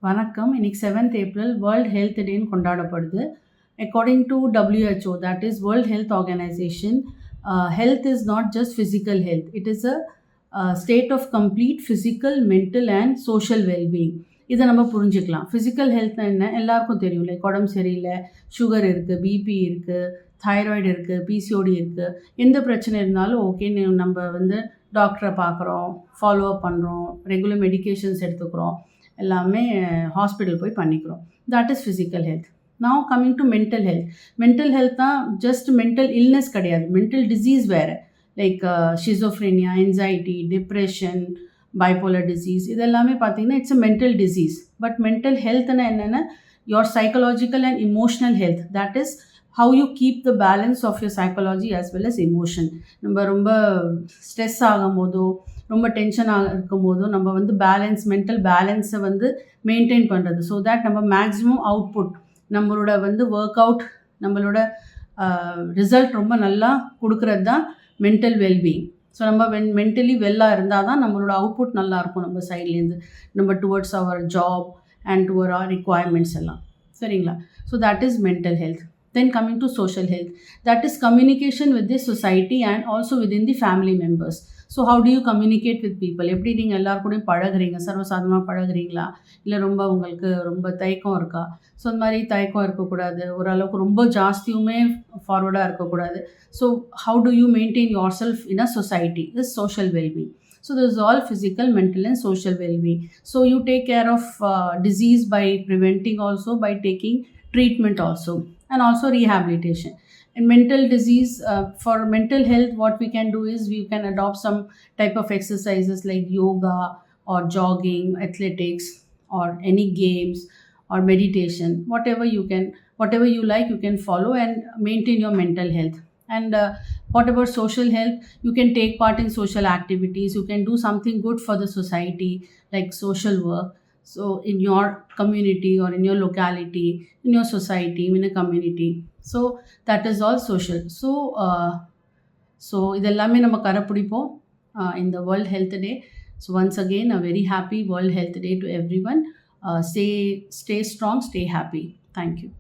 வணக்கம். இன்னைக்கு 7th April world health டேன்னு கொண்டாடப்படுது. According to WHO, that is World Health Organization, health is not just physical health. It is a state of complete physical, mental and social well-being. இதை நம்ம புரிஞ்சுக்கலாம். Physical ஹெல்த்னா என்ன எல்லாருக்கும் தெரியும். லைக் உடம்பு சரியில்லை, சுகர் இருக்குது, பிபி இருக்குது, தைராய்டு இருக்குது, பிசிஓடி இருக்குது. எந்த பிரச்சனை இருந்தாலும் ஓகே நம்ம வந்து டாக்டரை பார்க்குறோம், ஃபாலோ அப் பண்ணுறோம், ரெகுலர் மெடிக்கேஷன்ஸ் எடுத்துக்கிறோம், எல்லாமே ஹாஸ்பிட்டல் போய் பண்ணிக்கிறோம். That is physical health. Now coming to mental health. Mental health தான் ஜஸ்ட் மென்டல் இல்னஸ் கிடையாது, மென்டல் டிசீஸ் வேறு. Like schizophrenia, anxiety, depression, bipolar disease, இதெல்லாமே பார்த்தீங்கன்னா it's a mental disease. But mental ஹெல்த்னா என்னென்னா your psychological and emotional health. That is how you keep the balance of your psychology as well as emotion. நம்ம ரொம்ப stress ஆகும் போதோ, ரொம்ப டென்ஷனாக இருக்கும் போதோ நம்ம வந்து மென்டல் பேலன்ஸை வந்து மெயின்டைன் பண்ணுறது. ஸோ தேட் நம்ம மேக்ஸிமம் அவுட்புட், நம்மளோட வந்து ஒர்க் அவுட், நம்மளோட ரிசல்ட் ரொம்ப நல்லா கொடுக்கறது தான் மென்டல் வெல்பீயிங். ஸோ நம்ம மென்டலி வெல்லாக இருந்தால் தான் நம்மளோட அவுட்புட் நல்லாயிருக்கும் நம்ம சைட்லேருந்து, நம்ம towards our job and towards our requirements எல்லாம். சரிங்களா? So that is mental health. Then coming to social health, that is communication with the society and also within the family members. So how do you communicate with people? எப்படி நீங்கள் எல்லாரும் கூட பழகுறீங்க, சர்வசாதாரணமாக பழகுறீங்களா, இல்லை ரொம்ப உங்களுக்கு ரொம்ப தயக்கம் இருக்கா? ஸோ அந்த மாதிரி தயக்கம் இருக்கக்கூடாது, ஓரளவுக்கு ரொம்ப ஜாஸ்தியுமே ஃபார்வர்டாக இருக்கக்கூடாது. So how do you maintain yourself in a society is social well-being. So this is all physical, mental and social well-being. So you take care of disease by preventing, also by taking treatment also, and also rehabilitation. In mental disease, for mental health, what we can do is we can adopt some type of exercises like yoga or jogging, athletics, or any games or meditation. Whatever you like, you can follow and maintain your mental health. And what about social health? You can take part in social activities. You can do something good for the society, like social work. So in your community or in your locality, in your society, in a community. So that is all social. So இதெல்லாமே நம்ம கடைப்பிடிப்போம் in the World Health Day. So once again, a very happy World Health Day to everyone. Stay strong, stay happy. Thank you.